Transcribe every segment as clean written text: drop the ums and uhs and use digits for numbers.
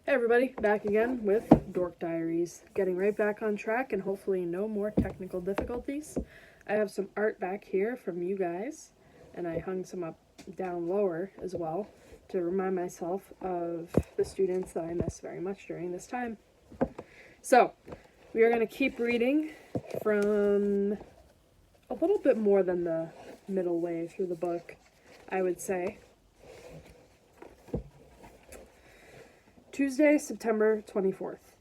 Hey everybody, back again with Dork Diaries. Getting right back on track and hopefully no more technical difficulties. I have some art back here from you guys, and I hung some up down lower as well to remind myself of the students that I miss very much during this time. So, we are going to keep reading from a little bit more than the middle way through the book, I would say. Tuesday, September 24th.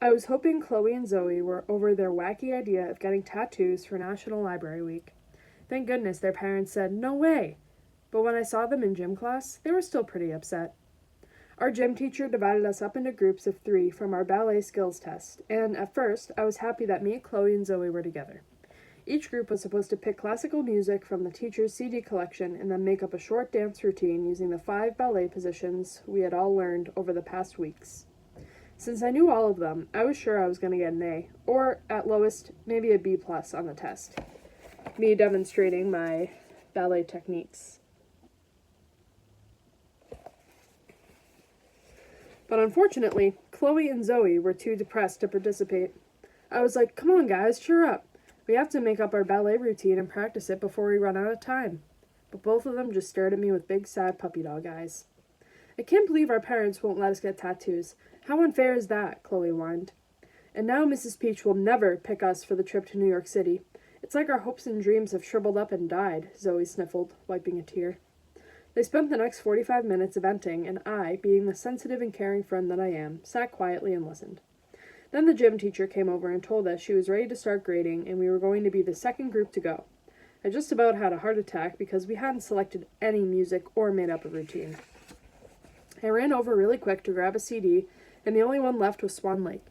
I was hoping Chloe and Zoe were over their wacky idea of getting tattoos for National Library Week. Thank goodness their parents said, "No way!" But when I saw them in gym class, they were still pretty upset. Our gym teacher divided us up into groups of 3 from our ballet skills test, and at first, I was happy that me, Chloe, and Zoe were together. Each group was supposed to pick classical music from the teacher's CD collection and then make up a short dance routine using the 5 ballet positions we had all learned over the past weeks. Since I knew all of them, I was sure I was going to get an A, or at lowest, maybe a B+ on the test. Me demonstrating my ballet techniques. But unfortunately, Chloe and Zoe were too depressed to participate. I was like, "Come on guys, cheer up. We have to make up our ballet routine and practice it before we run out of time." But both of them just stared at me with big, sad puppy dog eyes. "I can't believe our parents won't let us get tattoos. How unfair is that?" Chloe whined. "And now Mrs. Peach will never pick us for the trip to New York City. It's like our hopes and dreams have shriveled up and died," Zoe sniffled, wiping a tear. They spent the next 45 minutes venting, and I, being the sensitive and caring friend that I am, sat quietly and listened. Then the gym teacher came over and told us she was ready to start grading and we were going to be the second group to go. I just about had a heart attack because we hadn't selected any music or made up a routine. I ran over really quick to grab a CD, and the only one left was Swan Lake.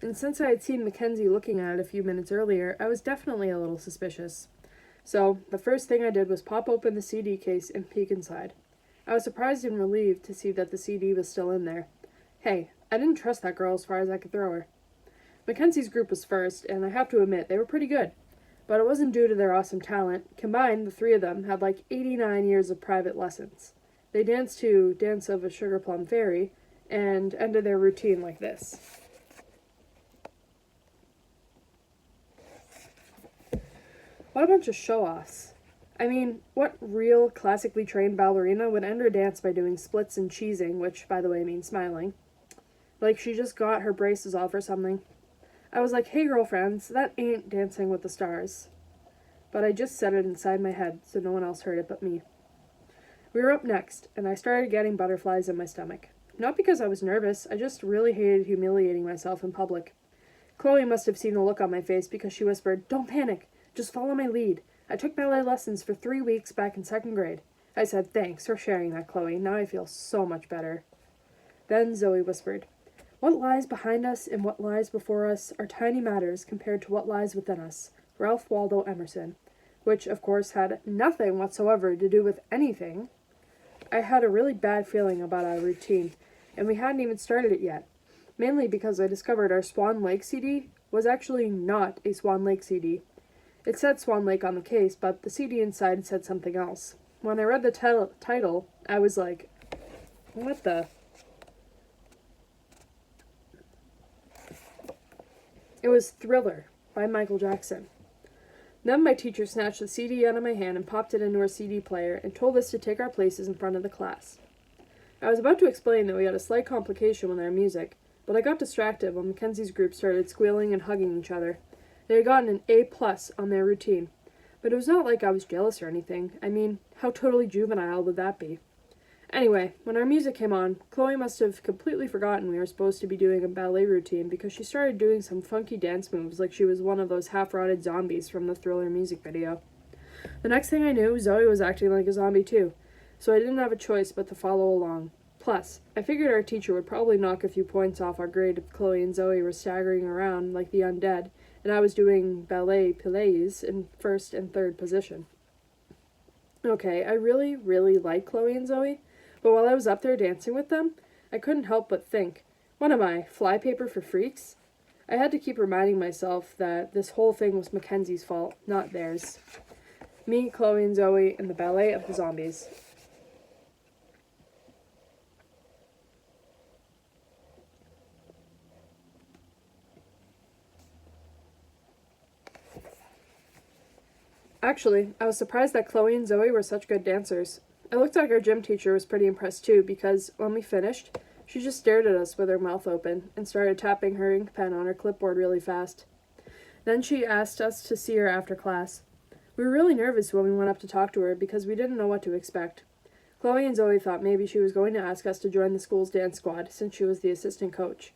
And since I had seen Mackenzie looking at it a few minutes earlier, I was definitely a little suspicious. So, the first thing I did was pop open the CD case and peek inside. I was surprised and relieved to see that the CD was still in there. Hey, I didn't trust that girl as far as I could throw her. Mackenzie's group was first, and I have to admit, they were pretty good. But it wasn't due to their awesome talent. Combined, the 3 of them had like 89 years of private lessons. They danced to Dance of a Sugar Plum Fairy, and ended their routine like this. What a bunch of show-offs. I mean, what real classically trained ballerina would end her dance by doing splits and cheesing, which, by the way, means smiling? Like she just got her braces off or something. I was like, "Hey girlfriends, that ain't Dancing with the Stars." But I just said it inside my head, so no one else heard it but me. We were up next, and I started getting butterflies in my stomach. Not because I was nervous, I just really hated humiliating myself in public. Chloe must have seen the look on my face because she whispered, "Don't panic. Just follow my lead. I took ballet lessons for 3 weeks back in 2nd grade. I said, "Thanks for sharing that, Chloe. Now I feel so much better." Then Zoe whispered, "What lies behind us and what lies before us are tiny matters compared to what lies within us." Ralph Waldo Emerson. Which, of course, had nothing whatsoever to do with anything. I had a really bad feeling about our routine, and we hadn't even started it yet. Mainly because I discovered our Swan Lake CD was actually not a Swan Lake CD. It said Swan Lake on the case, but the CD inside said something else. When I read the title, I was like, what the? It was Thriller by Michael Jackson. Then my teacher snatched the CD out of my hand and popped it into her CD player and told us to take our places in front of the class. I was about to explain that we had a slight complication with our music, but I got distracted when Mackenzie's group started squealing and hugging each other. They had gotten an A+ on their routine, but it was not like I was jealous or anything. I mean, how totally juvenile would that be? Anyway, when our music came on, Chloe must have completely forgotten we were supposed to be doing a ballet routine because she started doing some funky dance moves like she was one of those half-rotted zombies from the Thriller music video. The next thing I knew, Zoe was acting like a zombie too, so I didn't have a choice but to follow along. Plus, I figured our teacher would probably knock a few points off our grade if Chloe and Zoe were staggering around like the undead, and I was doing ballet pilates in 1st and 3rd position. Okay, I really, really like Chloe and Zoe, but while I was up there dancing with them, I couldn't help but think, what am I, flypaper for freaks? I had to keep reminding myself that this whole thing was Mackenzie's fault, not theirs. Me, Chloe, and Zoe in the ballet of the zombies. Actually, I was surprised that Chloe and Zoe were such good dancers. It looked like our gym teacher was pretty impressed too, because when we finished, she just stared at us with her mouth open and started tapping her ink pen on her clipboard really fast. Then she asked us to see her after class. We were really nervous when we went up to talk to her because we didn't know what to expect. Chloe and Zoe thought maybe she was going to ask us to join the school's dance squad since she was the assistant coach.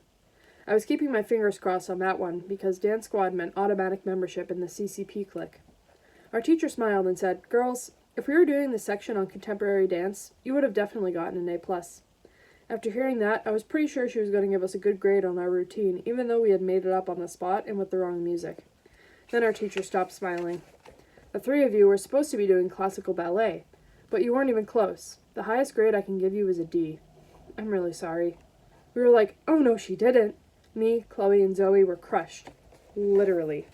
I was keeping my fingers crossed on that one because dance squad meant automatic membership in the CCP clique. Our teacher smiled and said, "Girls, if we were doing this section on contemporary dance, you would have definitely gotten an A+. After hearing that, I was pretty sure she was going to give us a good grade on our routine, even though we had made it up on the spot and with the wrong music. Then our teacher stopped smiling. "The three of you were supposed to be doing classical ballet, but you weren't even close. The highest grade I can give you is a D. I'm really sorry." We were like, "Oh no, she didn't." Me, Chloe, and Zoe were crushed. Literally.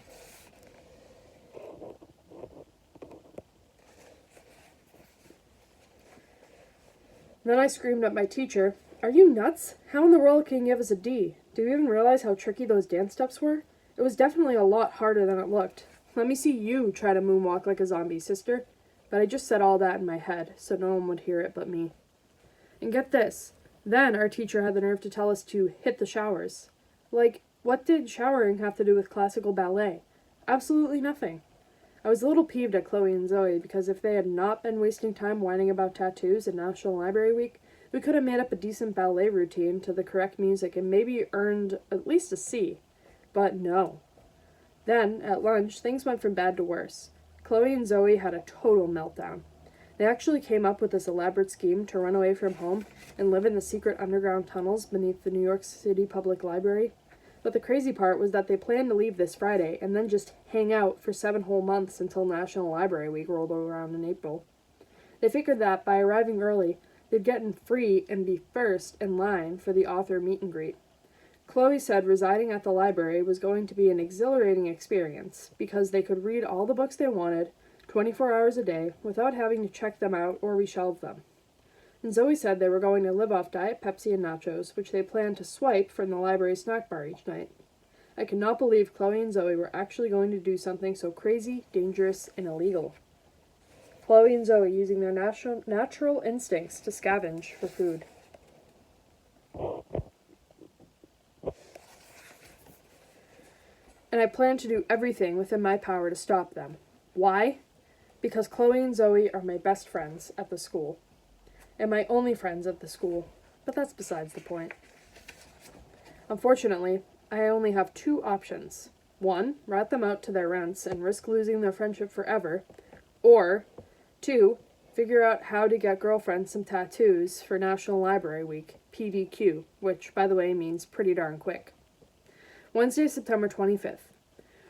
Then I screamed at my teacher, "Are you nuts? How in the world can you give us a D? Do you even realize how tricky those dance steps were? It was definitely a lot harder than it looked. Let me see you try to moonwalk like a zombie, sister." But I just said all that in my head, so no one would hear it but me. And get this. Then our teacher had the nerve to tell us to hit the showers. Like, what did showering have to do with classical ballet? Absolutely nothing. I was a little peeved at Chloe and Zoe because if they had not been wasting time whining about tattoos at National Library Week, we could have made up a decent ballet routine to the correct music and maybe earned at least a C. But no. Then, at lunch, things went from bad to worse. Chloe and Zoe had a total meltdown. They actually came up with this elaborate scheme to run away from home and live in the secret underground tunnels beneath the New York City Public Library. But the crazy part was that they planned to leave this Friday and then just hang out for 7 whole months until National Library Week rolled around in April. They figured that by arriving early, they'd get in free and be first in line for the author meet and greet. Chloe said residing at the library was going to be an exhilarating experience because they could read all the books they wanted, 24 hours a day, without having to check them out or reshelve them. And Zoe said they were going to live off Diet Pepsi and nachos, which they planned to swipe from the library snack bar each night. I could not believe Chloe and Zoe were actually going to do something so crazy, dangerous, and illegal. Chloe and Zoe using their natural instincts to scavenge for food. And I plan to do everything within my power to stop them. Why? Because Chloe and Zoe are my best friends at the school. And my only friends at the school. But that's besides the point. Unfortunately, I only have 2 options. 1, rat them out to their rents and risk losing their friendship forever. Or 2, figure out how to get girlfriends some tattoos for National Library Week, PDQ, which, by the way, means pretty darn quick. Wednesday, September 25th.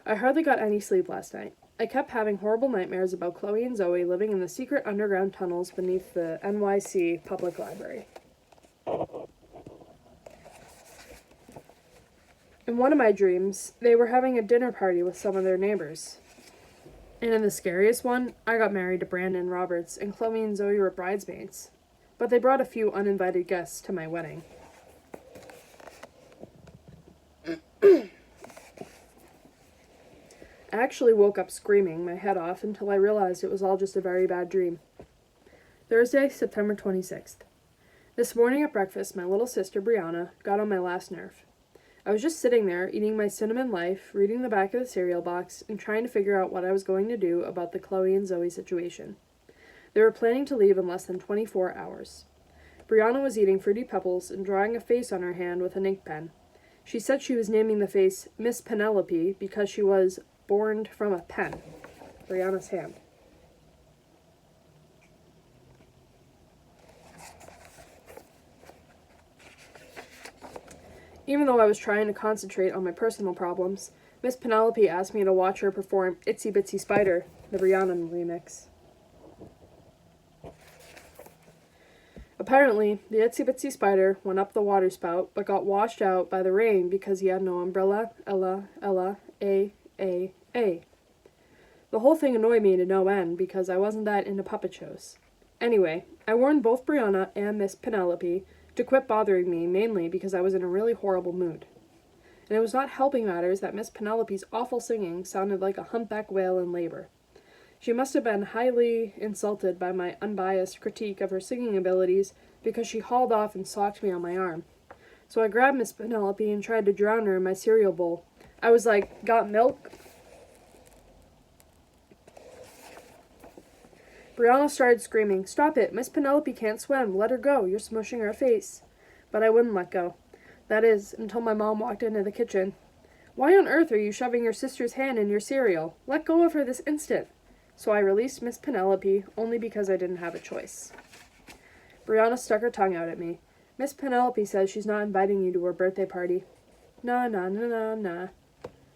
I hardly got any sleep last night. I kept having horrible nightmares about Chloe and Zoe living in the secret underground tunnels beneath the NYC Public Library. In one of my dreams, they were having a dinner party with some of their neighbors. And in the scariest one, I got married to Brandon Roberts, and Chloe and Zoe were bridesmaids. But they brought a few uninvited guests to my wedding. I actually woke up screaming my head off until I realized it was all just a very bad dream. Thursday, September 26th. This morning at breakfast, my little sister, Brianna, got on my last nerve. I was just sitting there, eating my cinnamon life, reading the back of the cereal box, and trying to figure out what I was going to do about the Chloe and Zoe situation. They were planning to leave in less than 24 hours. Brianna was eating Fruity Pebbles and drawing a face on her hand with an ink pen. She said she was naming the face Miss Penelope because she was born from a pen. Brianna's hand. Even though I was trying to concentrate on my personal problems, Miss Penelope asked me to watch her perform Itsy Bitsy Spider, the Brianna remix. Apparently, the Itsy Bitsy Spider went up the water spout, but got washed out by the rain because he had no umbrella. Ella, A. The whole thing annoyed me to no end because I wasn't that into puppet shows. Anyway, I warned both Brianna and Miss Penelope to quit bothering me, mainly because I was in a really horrible mood. And it was not helping matters that Miss Penelope's awful singing sounded like a humpback whale in labor. She must have been highly insulted by my unbiased critique of her singing abilities because she hauled off and socked me on my arm. So I grabbed Miss Penelope and tried to drown her in my cereal bowl. I was like, "Got milk?" Brianna started screaming, "Stop it! Miss Penelope can't swim. Let her go. You're smushing her face." But I wouldn't let go. That is, until my mom walked into the kitchen. "Why on earth are you shoving your sister's hand in your cereal? Let go of her this instant." So I released Miss Penelope, only because I didn't have a choice. Brianna stuck her tongue out at me. "Miss Penelope says she's not inviting you to her birthday party." "Nah, nah, nah, nah, nah."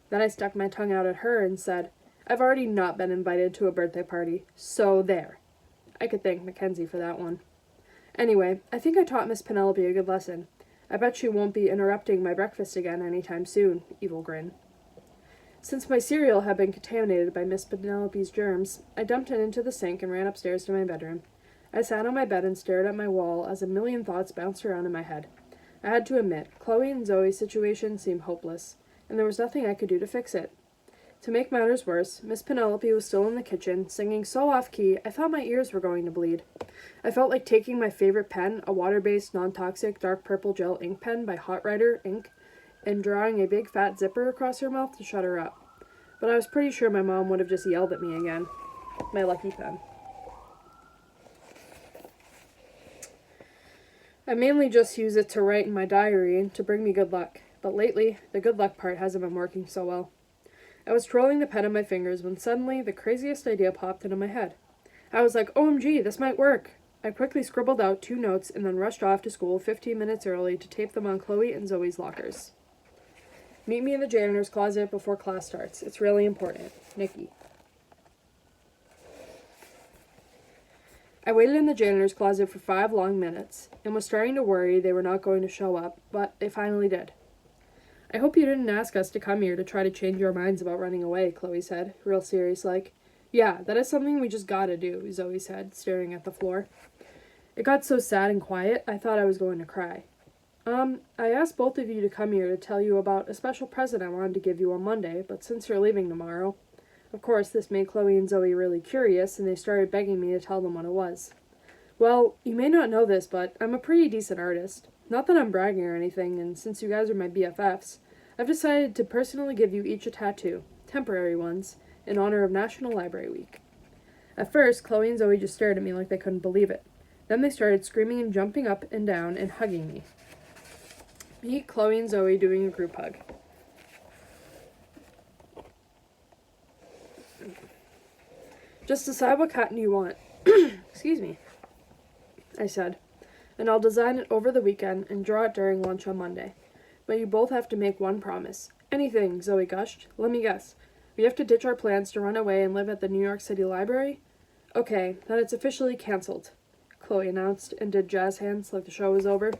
Then I stuck my tongue out at her and said, "I've already not been invited to a birthday party, so there." I could thank Mackenzie for that one. Anyway, I think I taught Miss Penelope a good lesson. I bet she won't be interrupting my breakfast again anytime soon, evil grin. Since my cereal had been contaminated by Miss Penelope's germs, I dumped it into the sink and ran upstairs to my bedroom. I sat on my bed and stared at my wall as a million thoughts bounced around in my head. I had to admit, Chloe and Zoe's situation seemed hopeless, and there was nothing I could do to fix it. To make matters worse, Miss Penelope was still in the kitchen, singing so off-key I thought my ears were going to bleed. I felt like taking my favorite pen, a water-based, non-toxic, dark purple gel ink pen by Hot Rider Ink, and drawing a big fat zipper across her mouth to shut her up. But I was pretty sure my mom would have just yelled at me again. My lucky pen. I mainly just use it to write in my diary to bring me good luck, but lately, the good luck part hasn't been working so well. I was twirling the pen in my fingers when suddenly the craziest idea popped into my head. I was like, "OMG, this might work." I quickly scribbled out 2 notes and then rushed off to school 15 minutes early to tape them on Chloe and Zoe's lockers. "Meet me in the janitor's closet before class starts. It's really important. Nikki." I waited in the janitor's closet for 5 long minutes and was starting to worry they were not going to show up, but they finally did. "I hope you didn't ask us to come here to try to change your minds about running away," Chloe said, real serious-like. "Yeah, that is something we just gotta do," Zoe said, staring at the floor. It got so sad and quiet, I thought I was going to cry. I asked both of you to come here to tell you about a special present I wanted to give you on Monday, but since you're leaving tomorrow..." Of course, this made Chloe and Zoe really curious, and they started begging me to tell them what it was. "Well, you may not know this, but I'm a pretty decent artist. Not that I'm bragging or anything, and since you guys are my BFFs, I've decided to personally give you each a tattoo, temporary ones, in honor of National Library Week." At first, Chloe and Zoe just stared at me like they couldn't believe it. Then they started screaming and jumping up and down and hugging me. Meet Chloe and Zoe doing a group hug. "Just decide what cotton you want." "Excuse me," I said, "and I'll design it over the weekend and draw it during lunch on Monday. But you both have to make one promise." "Anything," Zoe gushed. "Let me guess. We have to ditch our plans to run away and live at the New York City Library?" "Okay, then it's officially canceled," Chloe announced and did jazz hands like the show was over.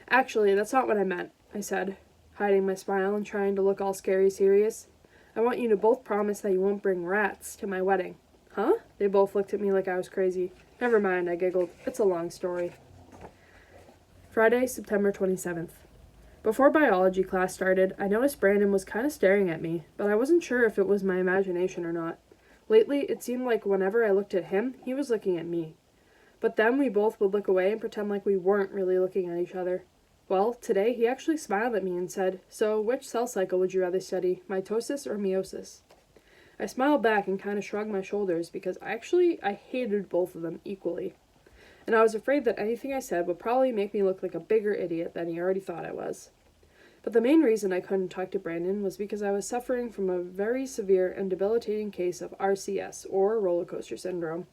"Actually, that's not what I meant," I said, hiding my smile and trying to look all scary serious. "I want you to both promise that you won't bring rats to my wedding." "Huh?" They both looked at me like I was crazy. "Never mind," I giggled. "It's a long story." Friday, September 27th. Before biology class started, I noticed Brandon was kind of staring at me, but I wasn't sure if it was my imagination or not. Lately, it seemed like whenever I looked at him, he was looking at me. But then we both would look away and pretend like we weren't really looking at each other. Well, today he actually smiled at me and said, "So, which cell cycle would you rather study, mitosis or meiosis?" I smiled back and kind of shrugged my shoulders because I hated both of them equally. And I was afraid that anything I said would probably make me look like a bigger idiot than he already thought I was. But the main reason I couldn't talk to Brandon was because I was suffering from a very severe and debilitating case of RCS, or roller coaster syndrome.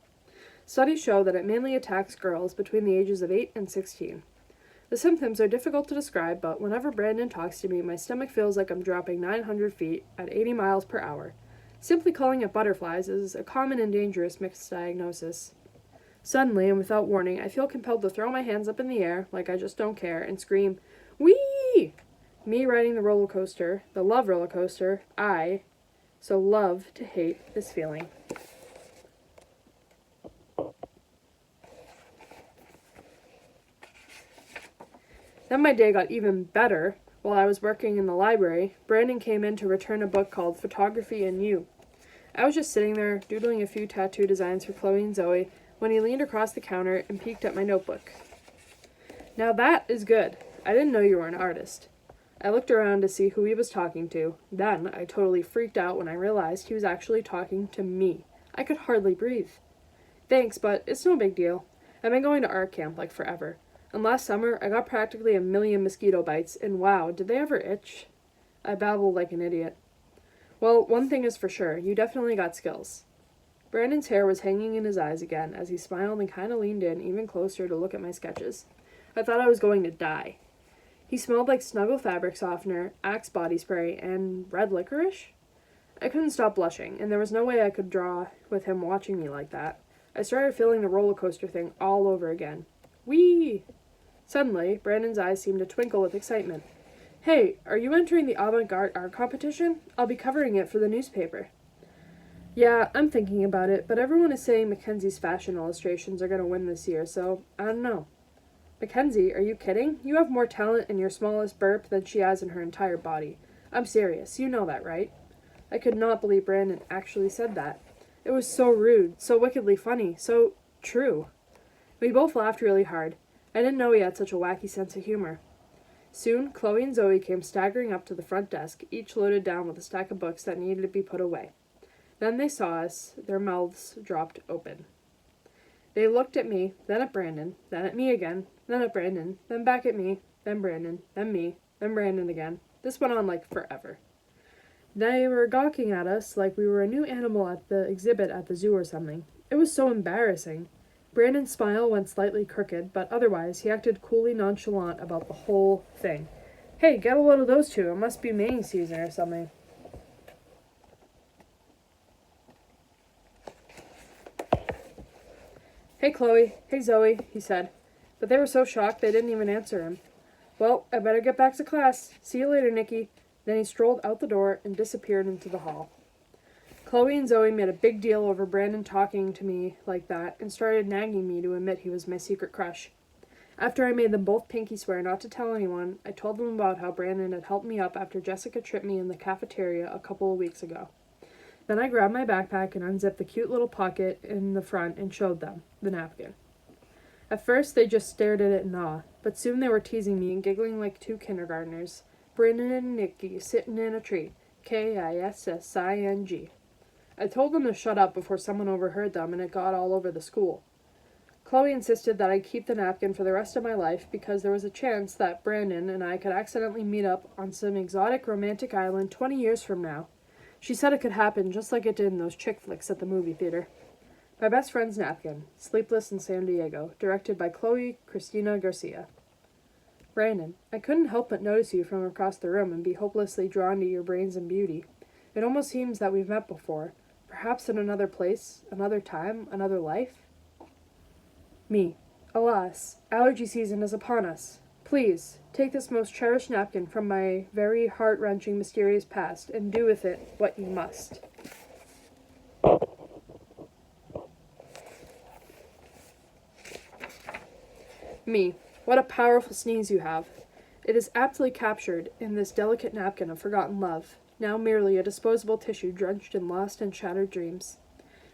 Studies show that it mainly attacks girls between the ages of 8 and 16. The symptoms are difficult to describe, but whenever Brandon talks to me, my stomach feels like I'm dropping 900 feet at 80 miles per hour. Simply calling it butterflies is a common and dangerous mixed diagnosis. Suddenly, and without warning, I feel compelled to throw my hands up in the air, like I just don't care, and scream, "Whee!" Me riding the roller coaster, the love roller coaster, I so love to hate this feeling. Then my day got even better. While I was working in the library, Brandon came in to return a book called Photography and You. I was just sitting there, doodling a few tattoo designs for Chloe and Zoe, when he leaned across the counter and peeked at my notebook. Now that is good. I didn't know you were an artist. I looked around to see who he was talking to. Then I totally freaked out when I realized he was actually talking to me. I could hardly breathe. Thanks, but it's no big deal. I've been going to art camp like forever. And last summer, I got practically 1,000,000 mosquito bites, and wow, did they ever itch? I babbled like an idiot. Well, one thing is for sure, you definitely got skills. Brandon's hair was hanging in his eyes again as he smiled and kind of leaned in even closer to look at my sketches. I thought I was going to die. He smelled like Snuggle fabric softener, Axe body spray, and red licorice? I couldn't stop blushing, and there was no way I could draw with him watching me like that. I started feeling the roller coaster thing all over again. Whee! Suddenly, Brandon's eyes seemed to twinkle with excitement. Hey, are you entering the avant-garde art competition? I'll be covering it for the newspaper. Yeah, I'm thinking about it, but everyone is saying Mackenzie's fashion illustrations are going to win this year, so I don't know. Mackenzie, are you kidding? You have more talent in your smallest burp than she has in her entire body. I'm serious, you know that, right? I could not believe Brandon actually said that. It was so rude, so wickedly funny, so true. We both laughed really hard. I didn't know he had such a wacky sense of humor. Soon, Chloe and Zoe came staggering up to the front desk, each loaded down with a stack of books that needed to be put away. Then they saw us, their mouths dropped open. They looked at me, then at Brandon, then at me again, then at Brandon, then back at me, then Brandon, then me, then Brandon again. This went on like forever. They were gawking at us like we were a new animal at the exhibit at the zoo or something. It was so embarrassing. Brandon's smile went slightly crooked, but otherwise he acted coolly nonchalant about the whole thing. Hey, get a load of those two. It must be mating season or something. Hey, Chloe. Hey, Zoe, he said. But they were so shocked they didn't even answer him. Well, I better get back to class. See you later, Nikki. Then he strolled out the door and disappeared into the hall. Chloe and Zoe made a big deal over Brandon talking to me like that and started nagging me to admit he was my secret crush. After I made them both pinky swear not to tell anyone, I told them about how Brandon had helped me up after Jessica tripped me in the cafeteria a couple of weeks ago. Then I grabbed my backpack and unzipped the cute little pocket in the front and showed them the napkin. At first, they just stared at it in awe, but soon they were teasing me and giggling like two kindergartners. Brandon and Nikki sitting in a tree. Kissing. I told them to shut up before someone overheard them, and it got all over the school. Chloe insisted that I keep the napkin for the rest of my life because there was a chance that Brandon and I could accidentally meet up on some exotic romantic island 20 years from now. She said it could happen just like it did in those chick flicks at the movie theater. My Best Friend's Napkin, Sleepless in San Diego, directed by Chloe Cristina Garcia. Brandon, I couldn't help but notice you from across the room and be hopelessly drawn to your brains and beauty. It almost seems that we've met before, perhaps in another place, another time, another life. Me. Alas, allergy season is upon us. Please, take this most cherished napkin from my very heart-wrenching mysterious past and do with it what you must. Me. What a powerful sneeze you have. It is aptly captured in this delicate napkin of forgotten love, now merely a disposable tissue drenched in lost and shattered dreams.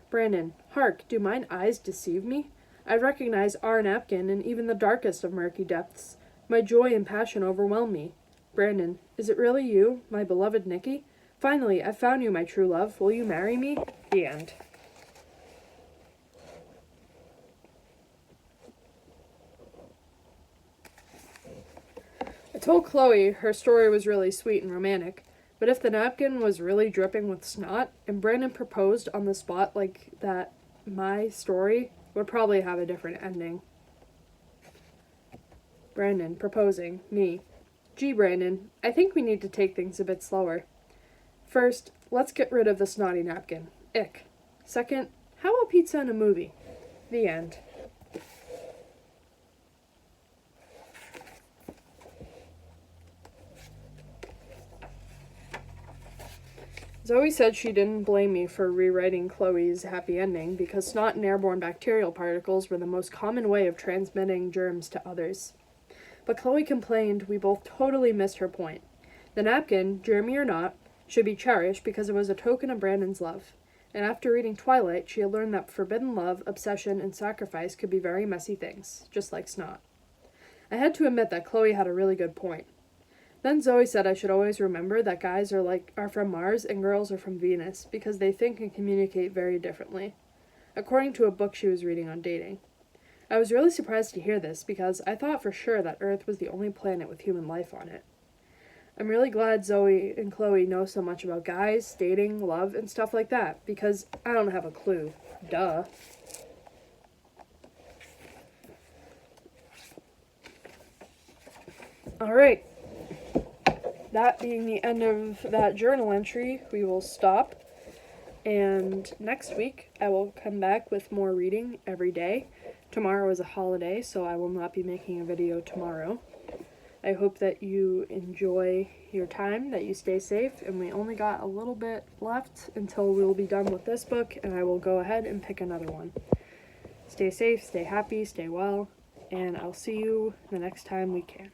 Brandon, hark, do mine eyes deceive me? I recognize our napkin in even the darkest of murky depths. My joy and passion overwhelm me. Brandon, is it really you, my beloved Nikki? Finally, I've found you, my true love. Will you marry me? The end. I told Chloe her story was really sweet and romantic, but if the napkin was really dripping with snot, and Brandon proposed on the spot like that, my story would probably have a different ending. Brandon proposing, me. Gee, Brandon, I think we need to take things a bit slower. First, let's get rid of the snotty napkin. Ick. Second, how about pizza and a movie? The end. Zoe said she didn't blame me for rewriting Chloe's happy ending because snot and airborne bacterial particles were the most common way of transmitting germs to others. But Chloe complained we both totally missed her point. The napkin, germy or not, should be cherished because it was a token of Brandon's love. And after reading Twilight, she had learned that forbidden love, obsession, and sacrifice could be very messy things, just like snot. I had to admit that Chloe had a really good point. Then Zoe said I should always remember that guys are from Mars and girls are from Venus because they think and communicate very differently, according to a book she was reading on dating. I was really surprised to hear this because I thought for sure that Earth was the only planet with human life on it. I'm really glad Zoe and Chloe know so much about guys, dating, love, and stuff like that, because I don't have a clue. Duh. Alright. That being the end of that journal entry, we will stop. And next week, I will come back with more reading every day. Tomorrow is a holiday, so I will not be making a video tomorrow. I hope that you enjoy your time, that you stay safe, and we only got a little bit left until we'll be done with this book, and I will go ahead and pick another one. Stay safe, stay happy, stay well, and I'll see you the next time we can.